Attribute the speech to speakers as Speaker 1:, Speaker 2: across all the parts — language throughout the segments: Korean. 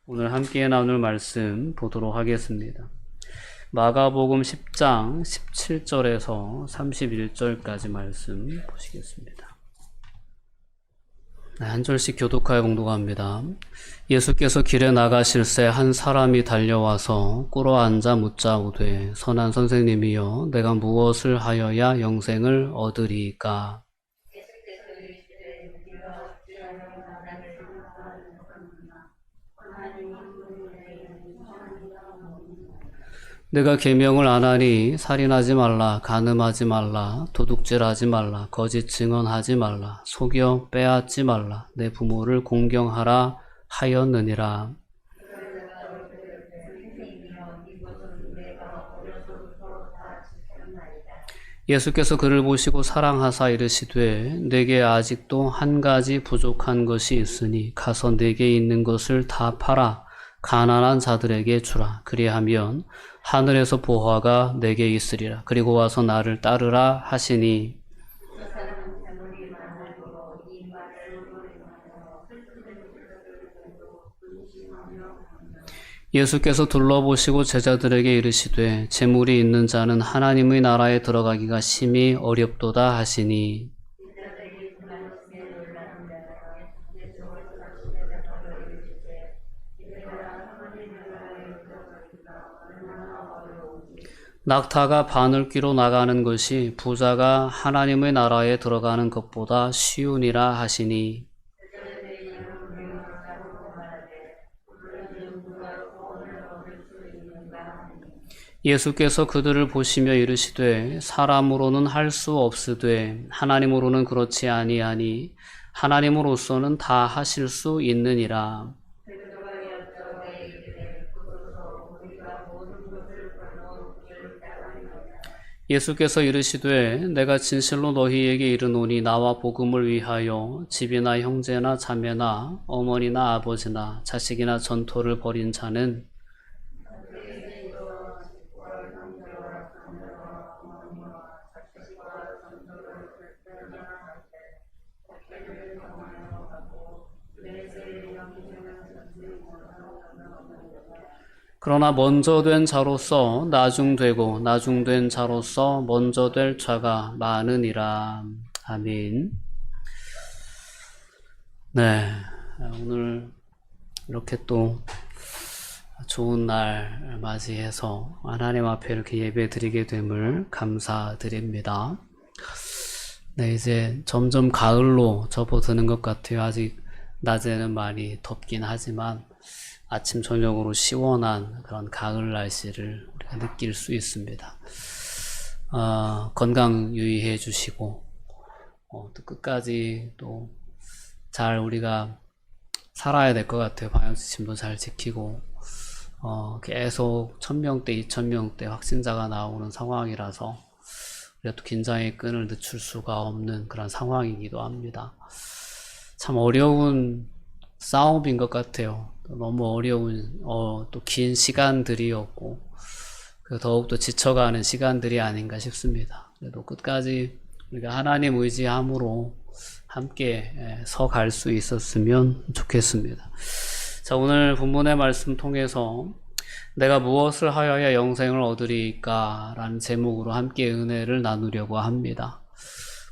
Speaker 1: 오늘 함께 나눌 말씀 보도록 하겠습니다. 마가복음 10장 17절에서 31절까지 말씀 보시겠습니다. 한 절씩 교독하여 공독합니다. 예수께서 길에 나가실새 한 사람이 달려와서 꿇어 앉아 묻자오되 선한 선생님이여 내가 무엇을 하여야 영생을 얻으리이까? 내가 계명을 안 하니 살인하지 말라, 간음하지 말라, 도둑질하지 말라, 거짓 증언하지 말라, 속여 빼앗지 말라, 내 부모를 공경하라 하였느니라. 예수께서 그를 보시고 사랑하사 이르시되 내게 아직도 한 가지 부족한 것이 있으니 가서 내게 있는 것을 다 팔아 가난한 자들에게 주라. 그리하면 하늘에서 보화가 내게 있으리라. 그리고 와서 나를 따르라 하시니 예수께서 둘러보시고 제자들에게 이르시되 재물이 있는 자는 하나님의 나라에 들어가기가 심히 어렵도다 하시니 낙타가 바늘귀로 나가는 것이 부자가 하나님의 나라에 들어가는 것보다 쉬우니라 하시니 예수께서 그들을 보시며 이르시되 사람으로는 할 수 없으되 하나님으로는 그렇지 아니하니 하나님으로서는 다 하실 수 있느니라. 예수께서 이르시되 내가 진실로 너희에게 이르노니 나와 복음을 위하여 집이나 형제나 자매나 어머니나 아버지나 자식이나 전토를 벌인 자는 그러나 먼저 된 자로서 나중되고 나중된 자로서 먼저 될 자가 많으니라. 아멘. 네, 오늘 이렇게 또 좋은 날 맞이해서 하나님 앞에 이렇게 예배 드리게 됨을 감사드립니다. 네, 이제 점점 가을로 접어드는 것 같아요. 아직 낮에는 많이 덥긴 하지만 아침 저녁으로 시원한 그런 가을 날씨를 우리가 느낄 수 있습니다. 건강 유의해 주시고 또 끝까지 또 잘 우리가 살아야 될 것 같아요. 방역지침도 잘 지키고 계속 1000명대 2000명대 확진자가 나오는 상황이라서 우리가 또 긴장의 끈을 늦출 수가 없는 그런 상황이기도 합니다. 참 어려운 싸움인 것 같아요. 너무 어려운 또 긴 시간들이었고 더욱더 지쳐가는 시간들이 아닌가 싶습니다. 그래도 끝까지 우리가 하나님 의지함으로 함께 서갈 수 있었으면 좋겠습니다. 자, 오늘 본문의 말씀 통해서 내가 무엇을 하여야 영생을 얻으리까? 라는 제목으로 함께 은혜를 나누려고 합니다.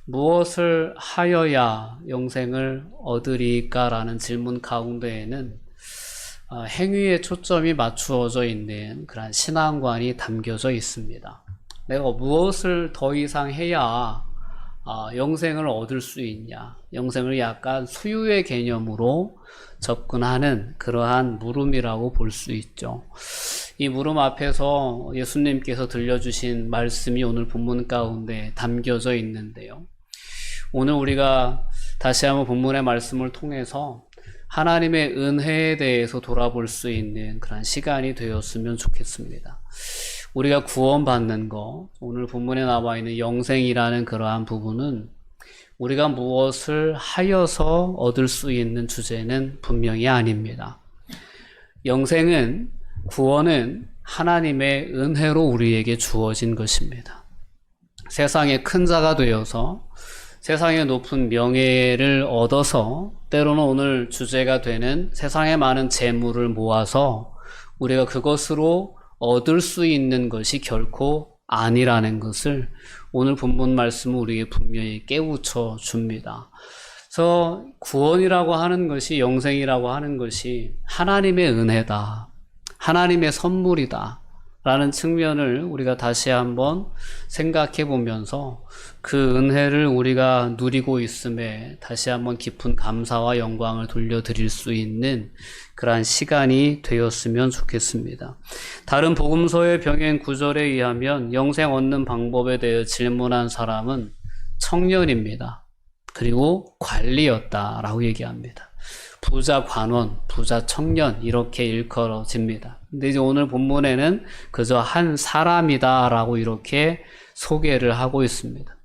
Speaker 1: 무엇을 하여야 영생을 얻으리까? 라는 질문 가운데에는 행위에 초점이 맞추어져 있는 그런 신앙관이 담겨져 있습니다. 내가 무엇을 더 이상 해야 영생을 얻을 수 있냐? 영생을 약간 소유의 개념으로 접근하는 그러한 물음이라고 볼 수 있죠. 이 물음 앞에서 예수님께서 들려주신 말씀이 오늘 본문 가운데 담겨져 있는데요. 오늘 우리가 다시 한번 본문의 말씀을 통해서 하나님의 은혜에 대해서 돌아볼 수 있는 그런 시간이 되었으면 좋겠습니다. 우리가 구원받는 것, 오늘 본문에 나와 있는 영생이라는 그러한 부분은 우리가 무엇을 하여서 얻을 수 있는 주제는 분명히 아닙니다. 영생은, 구원은 하나님의 은혜로 우리에게 주어진 것입니다. 세상의 큰 자가 되어서 세상의 높은 명예를 얻어서 때로는 오늘 주제가 되는 세상에 많은 재물을 모아서 우리가 그것으로 얻을 수 있는 것이 결코 아니라는 것을 오늘 본문 말씀은 우리에게 분명히 깨우쳐 줍니다. 그래서 구원이라고 하는 것이, 영생이라고 하는 것이 하나님의 은혜다, 하나님의 선물이다 라는 측면을 우리가 다시 한번 생각해 보면서 그 은혜를 우리가 누리고 있음에 다시 한번 깊은 감사와 영광을 돌려드릴 수 있는 그러한 시간이 되었으면 좋겠습니다. 다른 복음서의 병행 구절에 의하면 영생 얻는 방법에 대해 질문한 사람은 청년입니다. 그리고 관리였다라고 얘기합니다. 부자 관원, 부자 청년 이렇게 일컬어집니다. 근데 이제 오늘 본문에는 그저 한 사람이다라고 이렇게 소개를 하고 있습니다.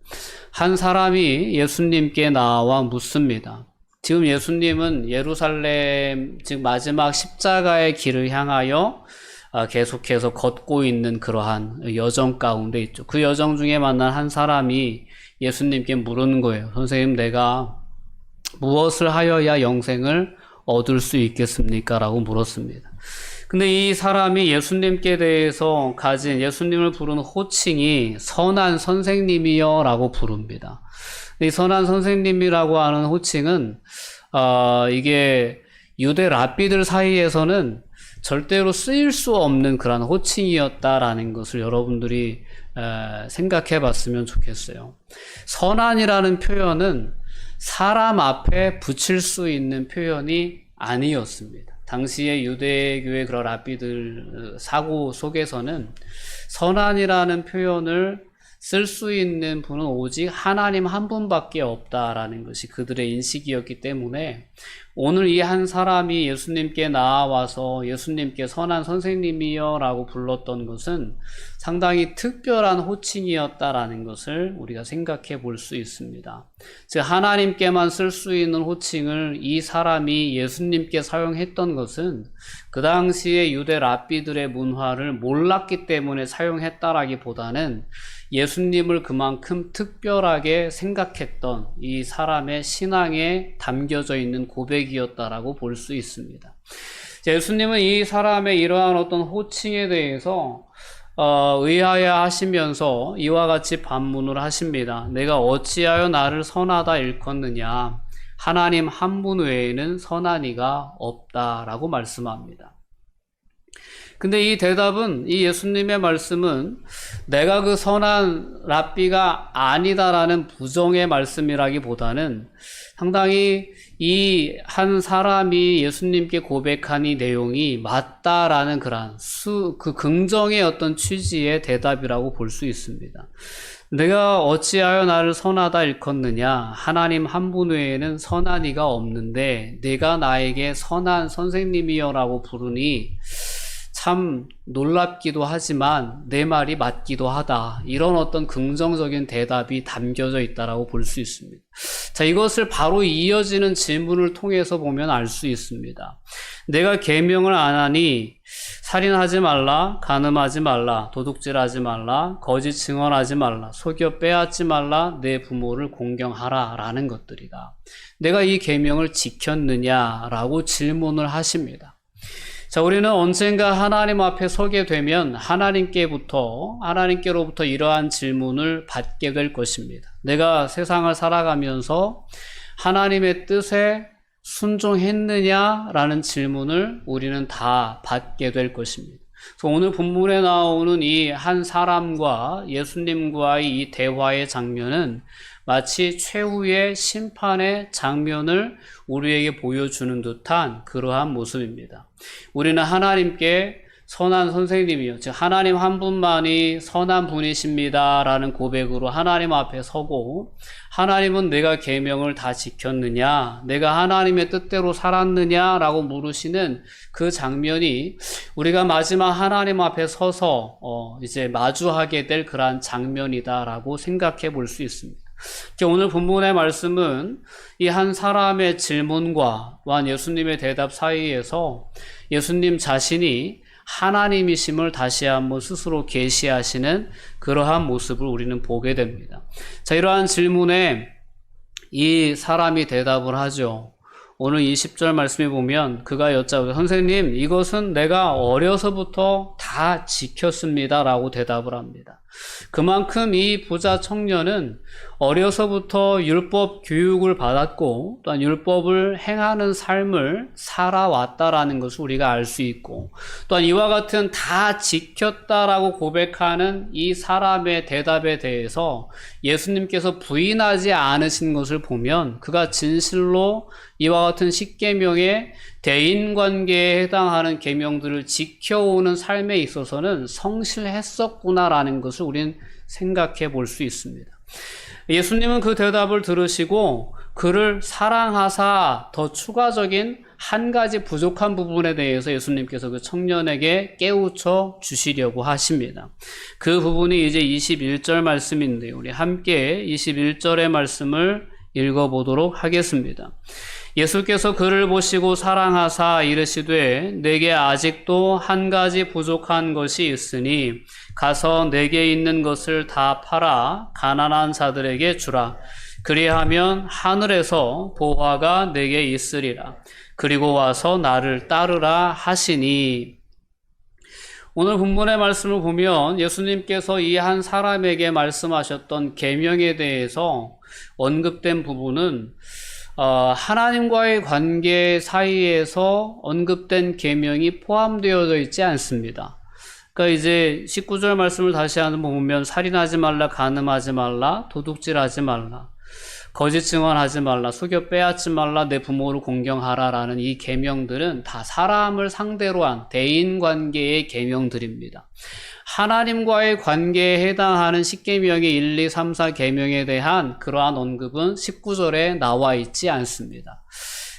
Speaker 1: 한 사람이 예수님께 나와 묻습니다. 지금 예수님은 예루살렘, 즉 마지막 십자가의 길을 향하여 계속해서 걷고 있는 그러한 여정 가운데 있죠. 그 여정 중에 만난 한 사람이 예수님께 물은 거예요. 선생님, 내가 무엇을 하여야 영생을 얻을 수 있겠습니까? 라고 물었습니다. 근데 이 사람이 예수님께 대해서 가진, 예수님을 부르는 호칭이 선한 선생님이여 라고 부릅니다. 이 선한 선생님이라고 하는 호칭은 이게 유대 랍비들 사이에서는 절대로 쓰일 수 없는 그런 호칭이었다라는 것을 여러분들이 생각해 봤으면 좋겠어요. 선한이라는 표현은 사람 앞에 붙일 수 있는 표현이 아니었습니다. 당시의 유대교의 그런 랍비들 사고 속에서는 선한이라는 표현을 쓸 수 있는 분은 오직 하나님 한 분밖에 없다라는 것이 그들의 인식이었기 때문에 오늘 이 한 사람이 예수님께 나와서 예수님께 선한 선생님이여 라고 불렀던 것은 상당히 특별한 호칭이었다라는 것을 우리가 생각해 볼 수 있습니다. 즉 하나님께만 쓸 수 있는 호칭을 이 사람이 예수님께 사용했던 것은 그 당시의 유대 랍비들의 문화를 몰랐기 때문에 사용했다라기보다는 예수님을 그만큼 특별하게 생각했던 이 사람의 신앙에 담겨져 있는 고백이었다라고 볼 수 있습니다. 예수님은 이 사람의 이러한 어떤 호칭에 대해서 의아해 하시면서 이와 같이 반문을 하십니다. 내가 어찌하여 나를 선하다 일컫느냐? 하나님 한 분 외에는 선한 이가 없다라고 말씀합니다. 근데 이 대답은, 이 예수님의 말씀은 내가 그 선한 랍비가 아니다라는 부정의 말씀이라기보다는 상당히 이 한 사람이 예수님께 고백한 이 내용이 맞다라는 그 긍정의 어떤 취지의 대답이라고 볼 수 있습니다. 내가 어찌하여 나를 선하다 일컫느냐? 하나님 한 분 외에는 선한 이가 없는데 내가 나에게 선한 선생님이여라고 부르니 참 놀랍기도 하지만 내 말이 맞기도 하다. 이런 어떤 긍정적인 대답이 담겨져 있다라고 볼 수 있습니다. 자, 이것을 바로 이어지는 질문을 통해서 보면 알 수 있습니다. 내가 계명을 안 하니 살인하지 말라, 간음하지 말라, 도둑질하지 말라, 거짓 증언하지 말라, 속여 빼앗지 말라, 내 부모를 공경하라 라는 것들이다. 내가 이 계명을 지켰느냐라고 질문을 하십니다. 자, 우리는 언젠가 하나님 앞에 서게 되면 하나님께로부터 이러한 질문을 받게 될 것입니다. 내가 세상을 살아가면서 하나님의 뜻에 순종했느냐라는 질문을 우리는 다 받게 될 것입니다. 그래서 오늘 본문에 나오는 이 한 사람과 예수님과의 이 대화의 장면은 마치 최후의 심판의 장면을 우리에게 보여주는 듯한 그러한 모습입니다. 우리는 하나님께 선한 선생님이요, 즉 하나님 한 분만이 선한 분이십니다 라는 고백으로 하나님 앞에 서고, 하나님은 내가 계명을 다 지켰느냐, 내가 하나님의 뜻대로 살았느냐 라고 물으시는 그 장면이 우리가 마지막 하나님 앞에 서서 이제 마주하게 될 그러한 장면이다 라고 생각해 볼 수 있습니다. 오늘 본문의 말씀은 이 한 사람의 질문과 또한 예수님의 대답 사이에서 예수님 자신이 하나님이심을 다시 한번 스스로 계시하시는 그러한 모습을 우리는 보게 됩니다. 자, 이러한 질문에 이 사람이 대답을 하죠. 오늘 20절 말씀에 보면 그가 여짜오되 선생님 이것은 내가 어려서부터 다 지켰습니다 라고 대답을 합니다. 그만큼 이 부자 청년은 어려서부터 율법 교육을 받았고 또한 율법을 행하는 삶을 살아왔다라는 것을 우리가 알 수 있고 또한 이와 같은 다 지켰다라고 고백하는 이 사람의 대답에 대해서 예수님께서 부인하지 않으신 것을 보면 그가 진실로 이와 같은 십계명의 대인관계에 해당하는 계명들을 지켜오는 삶에 있어서는 성실했었구나라는 것을 우리는 생각해 볼 수 있습니다. 예수님은 그 대답을 들으시고 그를 사랑하사 더 추가적인 한 가지 부족한 부분에 대해서 예수님께서 그 청년에게 깨우쳐 주시려고 하십니다. 그 부분이 이제 21절 말씀인데요. 우리 함께 21절의 말씀을 읽어보도록 하겠습니다. 예수께서 그를 보시고 사랑하사 이르시되 내게 아직도 한 가지 부족한 것이 있으니 가서 내게 있는 것을 다 팔아 가난한 자들에게 주라. 그리하면 하늘에서 보화가 내게 있으리라. 그리고 와서 나를 따르라 하시니. 오늘 본문의 말씀을 보면 예수님께서 이 한 사람에게 말씀하셨던 계명에 대해서 언급된 부분은 하나님과의 관계 사이에서 언급된 계명이 포함되어져 있지 않습니다. 그러니까 이제 19절 말씀을 다시 한번 보면 살인하지 말라, 간음하지 말라, 도둑질하지 말라, 거짓 증언하지 말라, 속여 빼앗지 말라, 내 부모를 공경하라라는 이 계명들은 다 사람을 상대로 한 대인관계의 계명들입니다. 하나님과의 관계에 해당하는 십계명의 1, 2, 3, 4 계명에 대한 그러한 언급은 19절에 나와 있지 않습니다.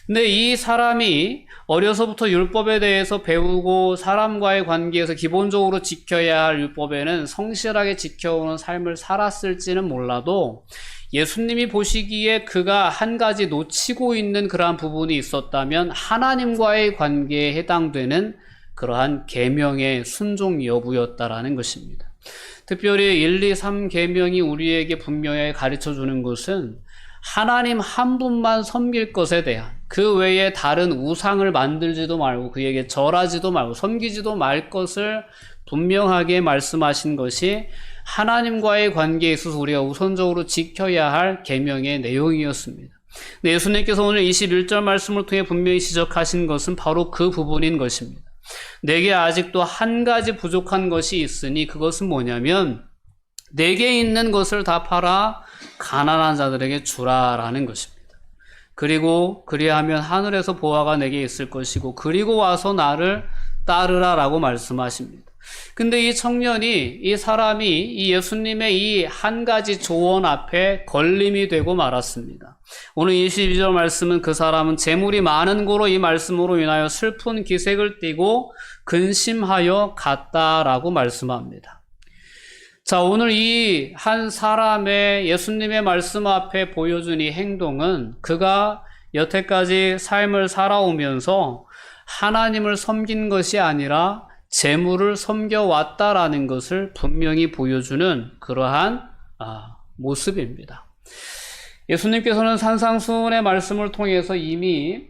Speaker 1: 근데 이 사람이 어려서부터 율법에 대해서 배우고 사람과의 관계에서 기본적으로 지켜야 할 율법에는 성실하게 지켜오는 삶을 살았을지는 몰라도 예수님이 보시기에 그가 한 가지 놓치고 있는 그러한 부분이 있었다면 하나님과의 관계에 해당되는 그러한 계명의 순종 여부였다라는 것입니다. 특별히 1, 2, 3 계명이 우리에게 분명히 가르쳐주는 것은 하나님 한 분만 섬길 것에 대한 그 외에 다른 우상을 만들지도 말고 그에게 절하지도 말고 섬기지도 말 것을 분명하게 말씀하신 것이 하나님과의 관계에 있어서 우리가 우선적으로 지켜야 할 계명의 내용이었습니다. 근데 예수님께서 오늘 21절 말씀을 통해 분명히 지적하신 것은 바로 그 부분인 것입니다. 내게 아직도 한 가지 부족한 것이 있으니 그것은 뭐냐면 내게 있는 것을 다 팔아 가난한 자들에게 주라라는 것입니다. 그리고 그리하면 하늘에서 보화가 내게 있을 것이고 그리고 와서 나를 따르라라고 말씀하십니다. 근데 이 청년이, 이 사람이 이 예수님의 이 한 가지 조언 앞에 걸림이 되고 말았습니다. 오늘 22절 말씀은 그 사람은 재물이 많은 고로 이 말씀으로 인하여 슬픈 기색을 띠고 근심하여 갔다라고 말씀합니다. 자, 오늘 이 한 사람의 예수님의 말씀 앞에 보여준 이 행동은 그가 여태까지 삶을 살아오면서 하나님을 섬긴 것이 아니라 재물을 섬겨왔다라는 것을 분명히 보여주는 그러한 모습입니다. 예수님께서는 산상수훈의 말씀을 통해서 이미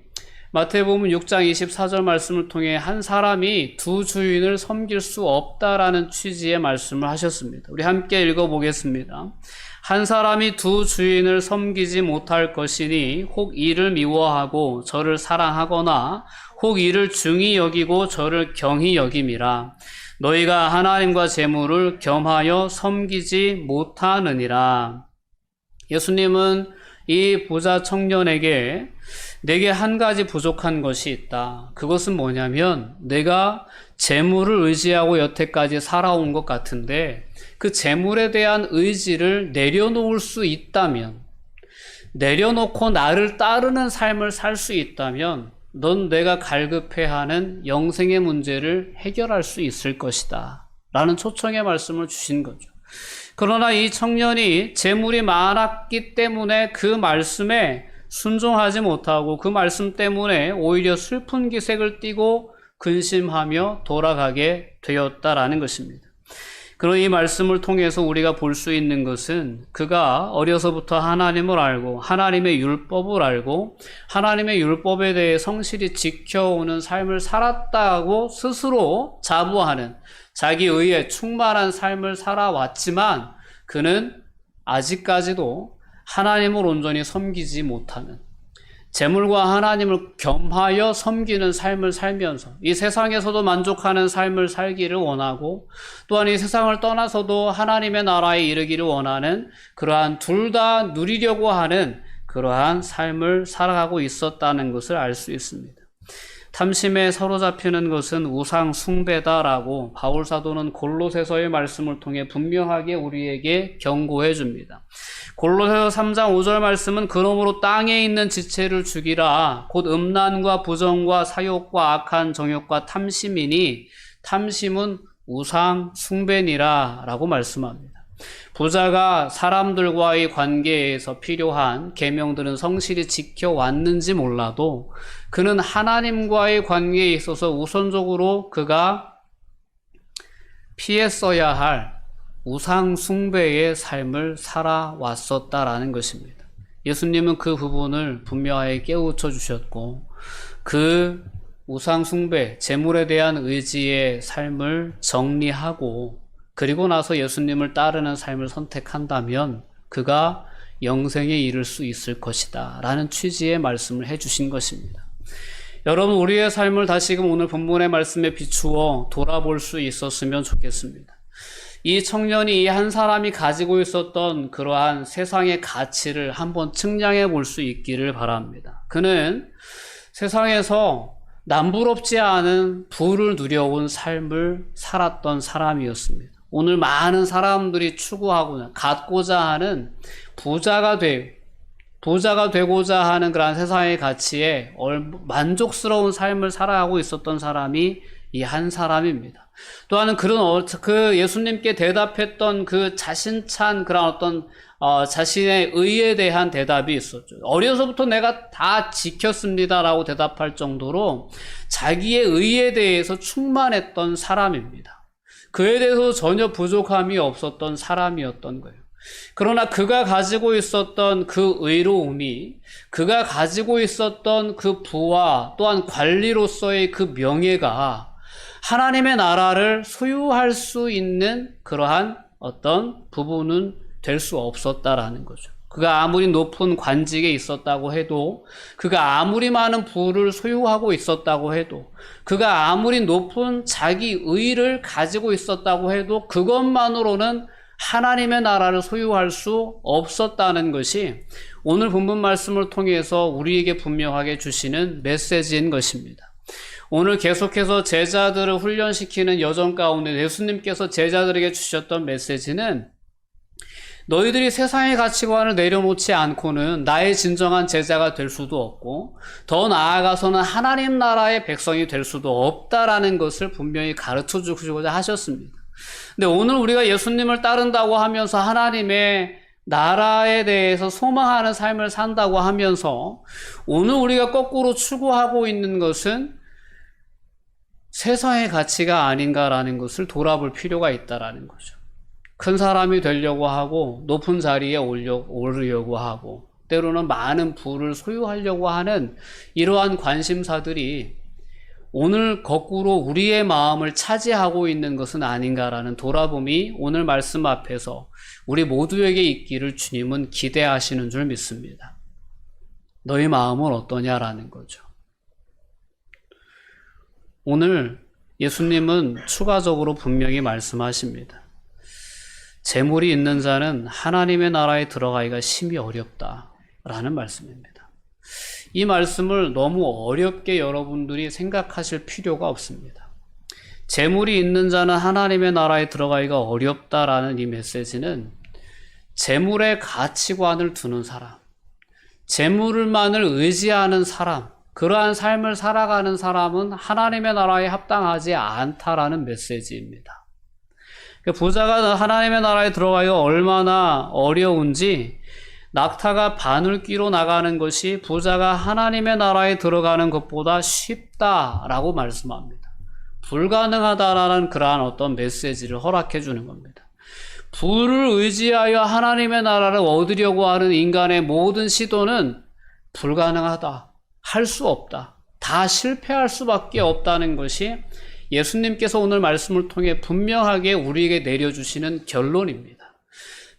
Speaker 1: 마태복음 6장 24절 말씀을 통해 한 사람이 두 주인을 섬길 수 없다라는 취지의 말씀을 하셨습니다. 우리 함께 읽어보겠습니다. 한 사람이 두 주인을 섬기지 못할 것이니 혹 이를 미워하고 저를 사랑하거나 혹 이를 중히 여기고 저를 경히 여김이라. 너희가 하나님과 재물을 겸하여 섬기지 못하느니라. 예수님은 이 부자 청년에게 내게 한 가지 부족한 것이 있다. 그것은 뭐냐면 내가 재물을 의지하고 여태까지 살아온 것 같은데 그 재물에 대한 의지를 내려놓을 수 있다면, 내려놓고 나를 따르는 삶을 살 수 있다면 넌 내가 갈급해하는 영생의 문제를 해결할 수 있을 것이다 라는 초청의 말씀을 주신 거죠. 그러나 이 청년이 재물이 많았기 때문에 그 말씀에 순종하지 못하고 그 말씀 때문에 오히려 슬픈 기색을 띠고 근심하며 돌아가게 되었다라는 것입니다. 그런 이 말씀을 통해서 우리가 볼 수 있는 것은 그가 어려서부터 하나님을 알고 하나님의 율법을 알고 하나님의 율법에 대해 성실히 지켜오는 삶을 살았다고 스스로 자부하는 자기 의에 충만한 삶을 살아왔지만 그는 아직까지도 하나님을 온전히 섬기지 못하는 재물과 하나님을 겸하여 섬기는 삶을 살면서 이 세상에서도 만족하는 삶을 살기를 원하고 또한 이 세상을 떠나서도 하나님의 나라에 이르기를 원하는 그러한 둘 다 누리려고 하는 그러한 삶을 살아가고 있었다는 것을 알 수 있습니다. 탐심에 사로잡히는 것은 우상 숭배다라고 바울 사도는 골로새서의 말씀을 통해 분명하게 우리에게 경고해 줍니다. 골로새서 3장 5절 말씀은 그러므로 땅에 있는 지체를 죽이라 곧 음란과 부정과 사욕과 악한 정욕과 탐심이니 탐심은 우상 숭배니라 라고 말씀합니다. 부자가 사람들과의 관계에서 필요한 계명들은 성실히 지켜왔는지 몰라도 그는 하나님과의 관계에 있어서 우선적으로 그가 피했어야 할 우상 숭배의 삶을 살아왔었다라는 것입니다. 예수님은 그 부분을 분명하게 깨우쳐 주셨고 그 우상 숭배, 재물에 대한 의지의 삶을 정리하고 그리고 나서 예수님을 따르는 삶을 선택한다면 그가 영생에 이를 수 있을 것이다 라는 취지의 말씀을 해주신 것입니다. 여러분, 우리의 삶을 다시금 오늘 본문의 말씀에 비추어 돌아볼 수 있었으면 좋겠습니다. 이 청년이 이 한 사람이 가지고 있었던 그러한 세상의 가치를 한번 측량해 볼 수 있기를 바랍니다. 그는 세상에서 남부럽지 않은 부를 누려온 삶을 살았던 사람이었습니다. 오늘 많은 사람들이 추구하고 갖고자 하는 부자가 되고자 하는 그런 세상의 가치에 만족스러운 삶을 살아가고 있었던 사람이 이 한 사람입니다. 또한 그 예수님께 대답했던 그 자신찬 그런 어떤 자신의 의에 대한 대답이 있었죠. 어려서부터 내가 다 지켰습니다라고 대답할 정도로 자기의 의에 대해서 충만했던 사람입니다. 그에 대해서 전혀 부족함이 없었던 사람이었던 거예요. 그러나 그가 가지고 있었던 그 의로움이 그가 가지고 있었던 그 부와 또한 관리로서의 그 명예가 하나님의 나라를 소유할 수 있는 그러한 어떤 부분은 될 수 없었다라는 거죠. 그가 아무리 높은 관직에 있었다고 해도 그가 아무리 많은 부를 소유하고 있었다고 해도 그가 아무리 높은 자기 의를 가지고 있었다고 해도 그것만으로는 하나님의 나라를 소유할 수 없었다는 것이 오늘 본문 말씀을 통해서 우리에게 분명하게 주시는 메시지인 것입니다. 오늘 계속해서 제자들을 훈련시키는 여정 가운데 예수님께서 제자들에게 주셨던 메시지는 너희들이 세상의 가치관을 내려놓지 않고는 나의 진정한 제자가 될 수도 없고 더 나아가서는 하나님 나라의 백성이 될 수도 없다라는 것을 분명히 가르쳐 주시고자 하셨습니다. 근데 오늘 우리가 예수님을 따른다고 하면서 하나님의 나라에 대해서 소망하는 삶을 산다고 하면서 오늘 우리가 거꾸로 추구하고 있는 것은 세상의 가치가 아닌가라는 것을 돌아볼 필요가 있다라는 거죠. 큰 사람이 되려고 하고 높은 자리에 오르려고 하고 때로는 많은 부를 소유하려고 하는 이러한 관심사들이 오늘 거꾸로 우리의 마음을 차지하고 있는 것은 아닌가라는 돌아봄이 오늘 말씀 앞에서 우리 모두에게 있기를 주님은 기대하시는 줄 믿습니다. 너희 마음은 어떠냐라는 거죠. 오늘 예수님은 추가적으로 분명히 말씀하십니다. 재물이 있는 자는 하나님의 나라에 들어가기가 심히 어렵다라는 말씀입니다. 이 말씀을 너무 어렵게 여러분들이 생각하실 필요가 없습니다. 재물이 있는 자는 하나님의 나라에 들어가기가 어렵다라는 이 메시지는 재물의 가치관을 두는 사람, 재물만을 의지하는 사람, 그러한 삶을 살아가는 사람은 하나님의 나라에 합당하지 않다라는 메시지입니다. 부자가 하나님의 나라에 들어가기가 얼마나 어려운지 낙타가 바늘귀로 나가는 것이 부자가 하나님의 나라에 들어가는 것보다 쉽다라고 말씀합니다. 불가능하다라는 그러한 어떤 메시지를 허락해 주는 겁니다. 부를 의지하여 하나님의 나라를 얻으려고 하는 인간의 모든 시도는 불가능하다. 할 수 없다. 다 실패할 수밖에 없다는 것이 예수님께서 오늘 말씀을 통해 분명하게 우리에게 내려주시는 결론입니다.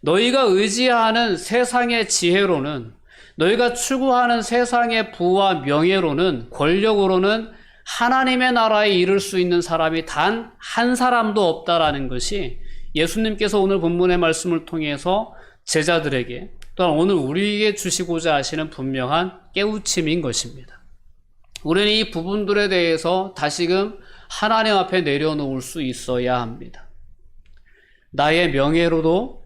Speaker 1: 너희가 의지하는 세상의 지혜로는, 너희가 추구하는 세상의 부와 명예로는, 권력으로는 하나님의 나라에 이를 수 있는 사람이 단 한 사람도 없다라는 것이 예수님께서 오늘 본문의 말씀을 통해서 제자들에게, 또한 오늘 우리에게 주시고자 하시는 분명한 깨우침인 것입니다. 우리는 이 부분들에 대해서 다시금 하나님 앞에 내려놓을 수 있어야 합니다. 나의 명예로도,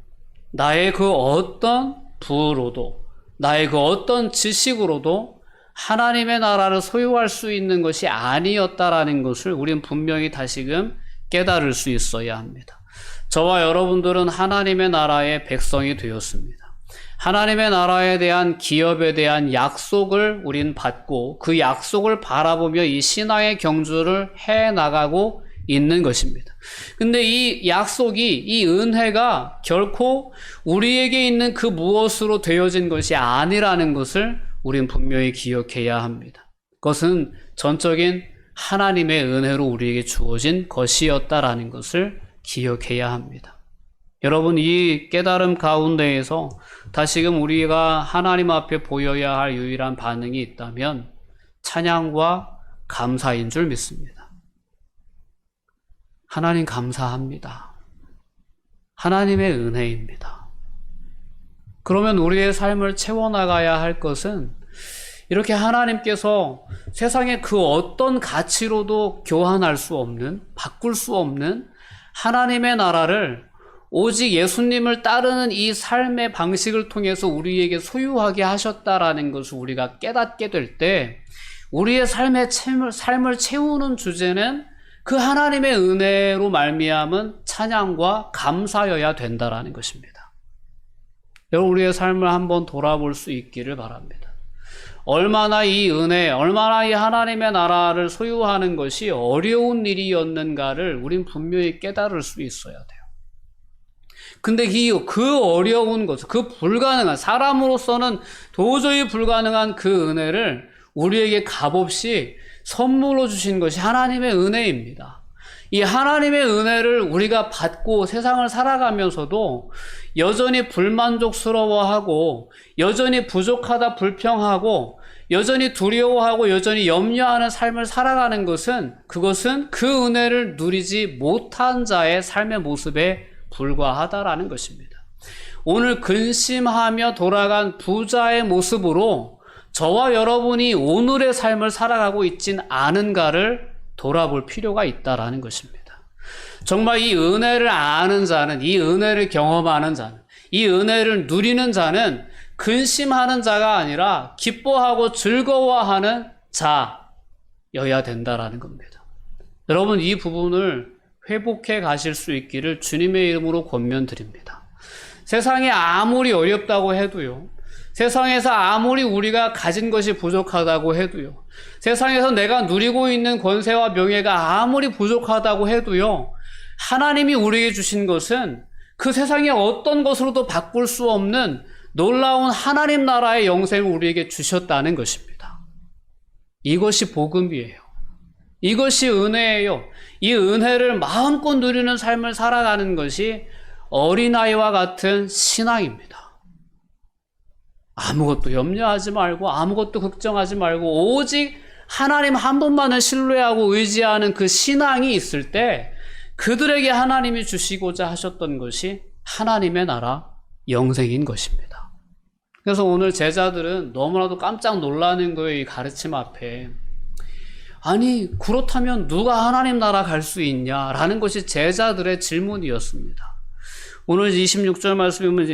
Speaker 1: 나의 그 어떤 부로도, 나의 그 어떤 지식으로도 하나님의 나라를 소유할 수 있는 것이 아니었다라는 것을 우리는 분명히 다시금 깨달을 수 있어야 합니다. 저와 여러분들은 하나님의 나라의 백성이 되었습니다. 하나님의 나라에 대한, 기업에 대한 약속을 우린 받고 그 약속을 바라보며 이 신앙의 경주를 해나가고 있는 것입니다. 근데 이 약속이, 이 은혜가 결코 우리에게 있는 그 무엇으로 되어진 것이 아니라는 것을 우린 분명히 기억해야 합니다. 그것은 전적인 하나님의 은혜로 우리에게 주어진 것이었다라는 것을 기억해야 합니다. 여러분, 이 깨달음 가운데에서 다시금 우리가 하나님 앞에 보여야 할 유일한 반응이 있다면 찬양과 감사인 줄 믿습니다. 하나님 감사합니다. 하나님의 은혜입니다. 그러면 우리의 삶을 채워나가야 할 것은 이렇게 하나님께서 세상의 그 어떤 가치로도 교환할 수 없는, 바꿀 수 없는 하나님의 나라를 오직 예수님을 따르는 이 삶의 방식을 통해서 우리에게 소유하게 하셨다라는 것을 우리가 깨닫게 될 때 우리의 삶을 채우는 주제는 그 하나님의 은혜로 말미암은 찬양과 감사여야 된다라는 것입니다. 여러분, 우리의 삶을 한번 돌아볼 수 있기를 바랍니다. 얼마나 이 은혜, 얼마나 이 하나님의 나라를 소유하는 것이 어려운 일이었는가를 우린 분명히 깨달을 수 있어야 돼요. 근데 그 어려운 것, 그 불가능한, 사람으로서는 도저히 불가능한 그 은혜를 우리에게 값없이 선물로 주신 것이 하나님의 은혜입니다. 이 하나님의 은혜를 우리가 받고 세상을 살아가면서도 여전히 불만족스러워하고, 여전히 부족하다 불평하고, 여전히 두려워하고, 여전히 염려하는 삶을 살아가는 것은, 그것은 그 은혜를 누리지 못한 자의 삶의 모습에 불과하다라는 것입니다. 오늘 근심하며 돌아간 부자의 모습으로 저와 여러분이 오늘의 삶을 살아가고 있진 않은가를 돌아볼 필요가 있다라는 것입니다. 정말 이 은혜를 아는 자는, 이 은혜를 경험하는 자는, 이 은혜를 누리는 자는 근심하는 자가 아니라 기뻐하고 즐거워하는 자여야 된다라는 겁니다. 여러분, 이 부분을 회복해 가실 수 있기를 주님의 이름으로 권면드립니다. 세상이 아무리 어렵다고 해도요, 세상에서 아무리 우리가 가진 것이 부족하다고 해도요, 세상에서 내가 누리고 있는 권세와 명예가 아무리 부족하다고 해도요, 하나님이 우리에게 주신 것은 그 세상의 어떤 것으로도 바꿀 수 없는 놀라운 하나님 나라의 영생을 우리에게 주셨다는 것입니다. 이것이 복음이에요. 이것이 은혜예요. 이 은혜를 마음껏 누리는 삶을 살아가는 것이 어린아이와 같은 신앙입니다. 아무것도 염려하지 말고, 아무것도 걱정하지 말고, 오직 하나님 한 분만을 신뢰하고 의지하는 그 신앙이 있을 때 그들에게 하나님이 주시고자 하셨던 것이 하나님의 나라 영생인 것입니다. 그래서 오늘 제자들은 너무나도 깜짝 놀라는 거예요. 이 가르침 앞에. 아니, 그렇다면 누가 하나님 나라 갈 수 있냐라는 것이 제자들의 질문이었습니다. 오늘 26절 말씀에 보면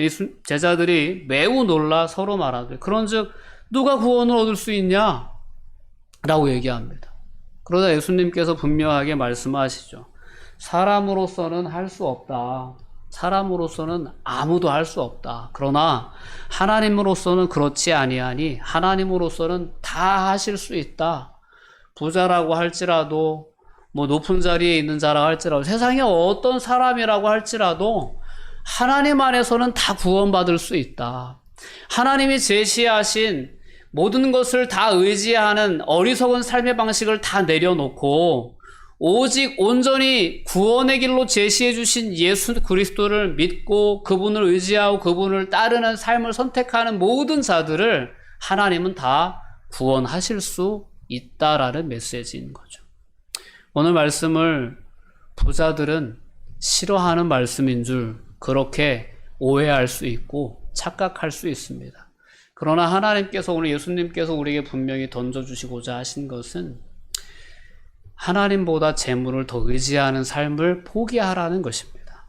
Speaker 1: 제자들이 매우 놀라 서로 말하되 그런즉 누가 구원을 얻을 수 있냐? 라고 얘기합니다. 그러다 예수님께서 분명하게 말씀하시죠. 사람으로서는 할 수 없다. 사람으로서는 아무도 할 수 없다. 그러나 하나님으로서는 그렇지 아니하니 하나님으로서는 다 하실 수 있다. 부자라고 할지라도 뭐 높은 자리에 있는 자라 할지라도, 세상에 어떤 사람이라고 할지라도 하나님 안에서는 다 구원받을 수 있다. 하나님이 제시하신 모든 것을 다 의지하는 어리석은 삶의 방식을 다 내려놓고 오직 온전히 구원의 길로 제시해 주신 예수 그리스도를 믿고 그분을 의지하고 그분을 따르는 삶을 선택하는 모든 자들을 하나님은 다 구원하실 수 있다라는 메시지인 거죠. 오늘 말씀을 부자들은 싫어하는 말씀인 줄 그렇게 오해할 수 있고 착각할 수 있습니다. 그러나 하나님께서, 오늘 예수님께서 우리에게 분명히 던져주시고자 하신 것은 하나님보다 재물을 더 의지하는 삶을 포기하라는 것입니다.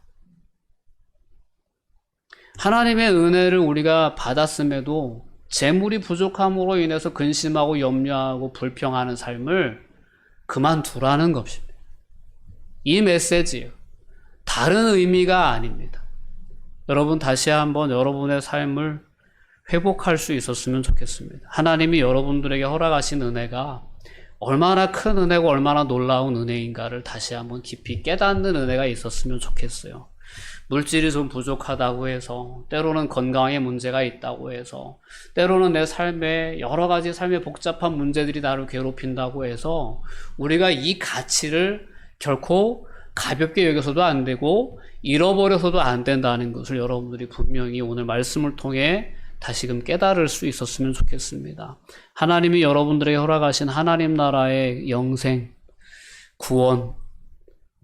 Speaker 1: 하나님의 은혜를 우리가 받았음에도 재물이 부족함으로 인해서 근심하고 염려하고 불평하는 삶을 그만두라는 것입니다. 이 메시지요. 다른 의미가 아닙니다. 여러분 다시 한번 여러분의 삶을 회복할 수 있었으면 좋겠습니다. 하나님이 여러분들에게 허락하신 은혜가 얼마나 큰 은혜고 얼마나 놀라운 은혜인가를 다시 한번 깊이 깨닫는 은혜가 있었으면 좋겠어요. 물질이 좀 부족하다고 해서, 때로는 건강에 문제가 있다고 해서, 때로는 내 삶에 여러 가지 삶의 복잡한 문제들이 나를 괴롭힌다고 해서 우리가 이 가치를 결코 가볍게 여겨서도 안 되고 잃어버려서도 안 된다는 것을 여러분들이 분명히 오늘 말씀을 통해 다시금 깨달을 수 있었으면 좋겠습니다. 하나님이 여러분들에게 허락하신 하나님 나라의 영생, 구원,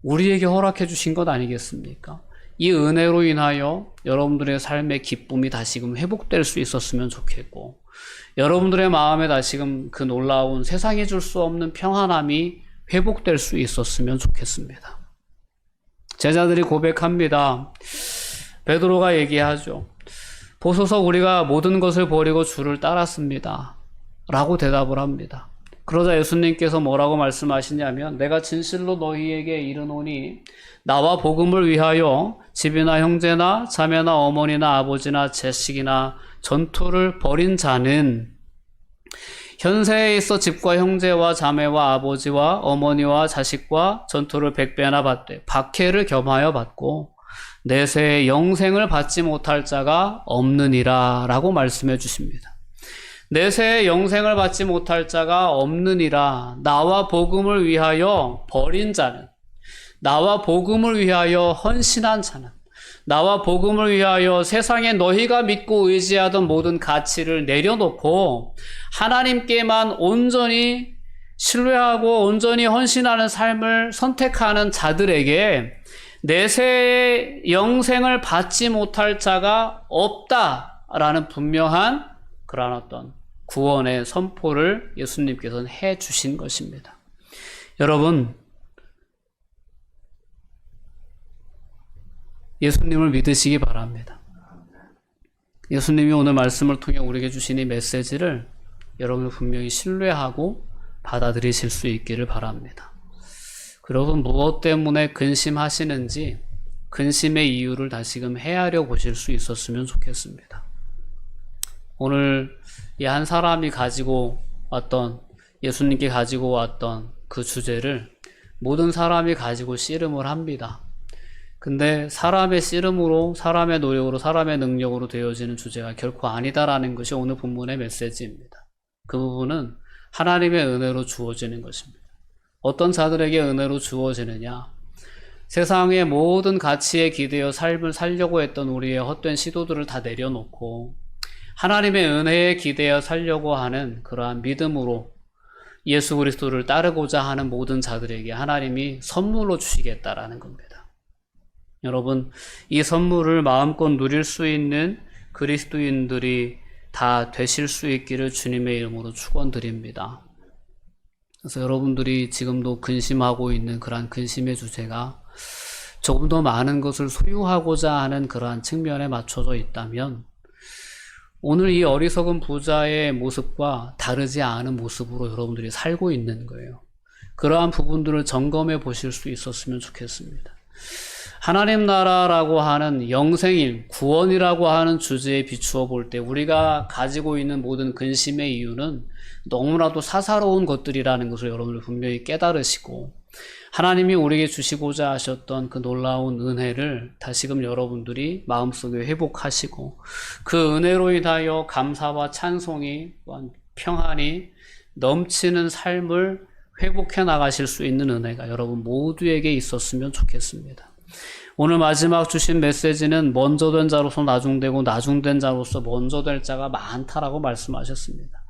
Speaker 1: 우리에게 허락해 주신 것 아니겠습니까? 이 은혜로 인하여 여러분들의 삶의 기쁨이 다시금 회복될 수 있었으면 좋겠고, 여러분들의 마음에 다시금 그 놀라운 세상이 줄 수 없는 평안함이 회복될 수 있었으면 좋겠습니다. 제자들이 고백합니다. 베드로가 얘기하죠. 보소서 우리가 모든 것을 버리고 주를 따랐습니다. 라고 대답을 합니다. 그러자 예수님께서 뭐라고 말씀하시냐면, 내가 진실로 너희에게 이르노니 나와 복음을 위하여 집이나 형제나 자매나 어머니나 아버지나 자식이나 전토를 벌인 자는 현세에 있어 집과 형제와 자매와 아버지와 어머니와 자식과 전토를 100배나 받되 박해를 겸하여 받고 내세에 영생을 받지 못할 자가 없느니라 라고 말씀해 주십니다. 내세에 영생을 받지 못할 자가 없느니라. 나와 복음을 위하여 버린 자는, 나와 복음을 위하여 헌신한 자는, 나와 복음을 위하여 세상에 너희가 믿고 의지하던 모든 가치를 내려놓고 하나님께만 온전히 신뢰하고 온전히 헌신하는 삶을 선택하는 자들에게 내세의 영생을 받지 못할 자가 없다라는 분명한 그러한 어떤 구원의 선포를 예수님께서는 해 주신 것입니다. 여러분, 예수님을 믿으시기 바랍니다. 예수님이 오늘 말씀을 통해 우리에게 주신 이 메시지를 여러분이 분명히 신뢰하고 받아들이실 수 있기를 바랍니다. 여러분, 무엇 때문에 근심하시는지 근심의 이유를 다시금 헤아려 보실 수 있었으면 좋겠습니다. 오늘 이 한 사람이 가지고 왔던, 예수님께 가지고 왔던 그 주제를 모든 사람이 가지고 씨름을 합니다. 근데 사람의 씨름으로, 사람의 노력으로, 사람의 능력으로 되어지는 주제가 결코 아니다라는 것이 오늘 본문의 메시지입니다. 그 부분은 하나님의 은혜로 주어지는 것입니다. 어떤 자들에게 은혜로 주어지느냐? 세상의 모든 가치에 기대어 삶을 살려고 했던 우리의 헛된 시도들을 다 내려놓고 하나님의 은혜에 기대어 살려고 하는 그러한 믿음으로 예수 그리스도를 따르고자 하는 모든 자들에게 하나님이 선물로 주시겠다라는 겁니다. 여러분, 이 선물을 마음껏 누릴 수 있는 그리스도인들이 다 되실 수 있기를 주님의 이름으로 축원드립니다. 그래서 여러분들이 지금도 근심하고 있는 그러한 근심의 주제가 조금 더 많은 것을 소유하고자 하는 그러한 측면에 맞춰져 있다면 오늘 이 어리석은 부자의 모습과 다르지 않은 모습으로 여러분들이 살고 있는 거예요. 그러한 부분들을 점검해 보실 수 있었으면 좋겠습니다. 하나님 나라라고 하는 영생일, 구원이라고 하는 주제에 비추어 볼 때 우리가 가지고 있는 모든 근심의 이유는 너무나도 사사로운 것들이라는 것을 여러분들 분명히 깨달으시고, 하나님이 우리에게 주시고자 하셨던 그 놀라운 은혜를 다시금 여러분들이 마음속에 회복하시고, 그 은혜로 인하여 감사와 찬송이, 또한 평안이 넘치는 삶을 회복해 나가실 수 있는 은혜가 여러분 모두에게 있었으면 좋겠습니다. 오늘 마지막 주신 메시지는 먼저 된 자로서 나중되고 나중된 자로서 먼저 될 자가 많다라고 말씀하셨습니다.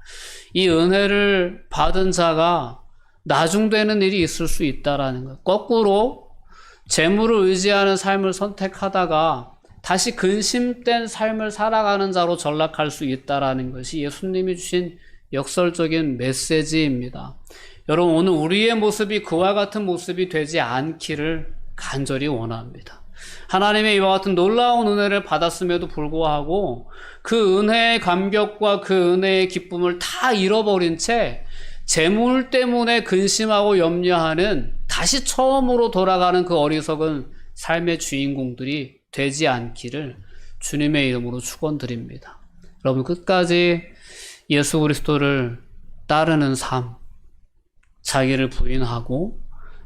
Speaker 1: 이 은혜를 받은 자가 나중되는 일이 있을 수 있다라는 것. 거꾸로 재물을 의지하는 삶을 선택하다가 다시 근심된 삶을 살아가는 자로 전락할 수 있다라는 것이 예수님이 주신 역설적인 메시지입니다. 여러분, 오늘 우리의 모습이 그와 같은 모습이 되지 않기를 간절히 원합니다. 하나님의 이와 같은 놀라운 은혜를 받았음에도 불구하고 그 은혜의 감격과 그 은혜의 기쁨을 다 잃어버린 채 재물 때문에 근심하고 염려하는, 다시 처음으로 돌아가는 그 어리석은 삶의 주인공들이 되지 않기를 주님의 이름으로 축원드립니다. 여러분, 끝까지 예수 그리스도를 따르는 삶, 자기를 부인하고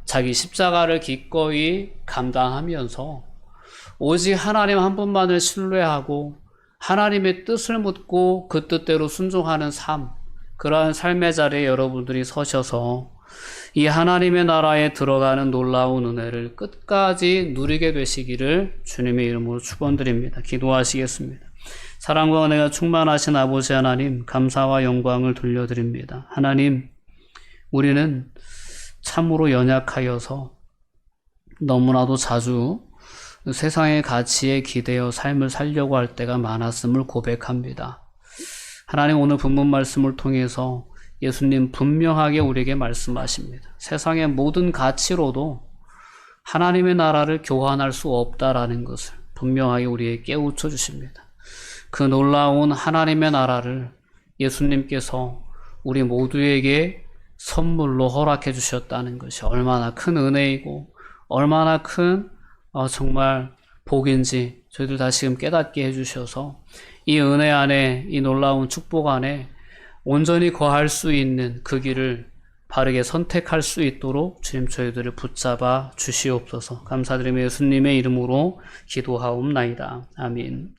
Speaker 1: 자기 십자가를 기꺼이 감당하면서 오직 하나님 한 분만을 신뢰하고 하나님의 뜻을 묻고 그 뜻대로 순종하는 삶, 그러한 삶의 자리에 여러분들이 서셔서 이 하나님의 나라에 들어가는 놀라운 은혜를 끝까지 누리게 되시기를 주님의 이름으로 축원드립니다. 기도하시겠습니다. 사랑과 은혜가 충만하신 아버지 하나님, 감사와 영광을 돌려드립니다. 하나님, 우리는 참으로 연약하여서 너무나도 자주 세상의 가치에 기대어 삶을 살려고 할 때가 많았음을 고백합니다. 하나님, 오늘 본문 말씀을 통해서 예수님 분명하게 우리에게 말씀하십니다. 세상의 모든 가치로도 하나님의 나라를 교환할 수 없다라는 것을 분명하게 우리에게 깨우쳐 주십니다. 그 놀라운 하나님의 나라를 예수님께서 우리 모두에게 선물로 허락해 주셨다는 것이 얼마나 큰 은혜이고 얼마나 큰 정말 복인지 저희들 다시금 깨닫게 해주셔서 이 은혜 안에, 이 놀라운 축복 안에 온전히 거할 수 있는 그 길을 바르게 선택할 수 있도록 주님 저희들을 붙잡아 주시옵소서. 감사드리며 예수님의 이름으로 기도하옵나이다. 아멘.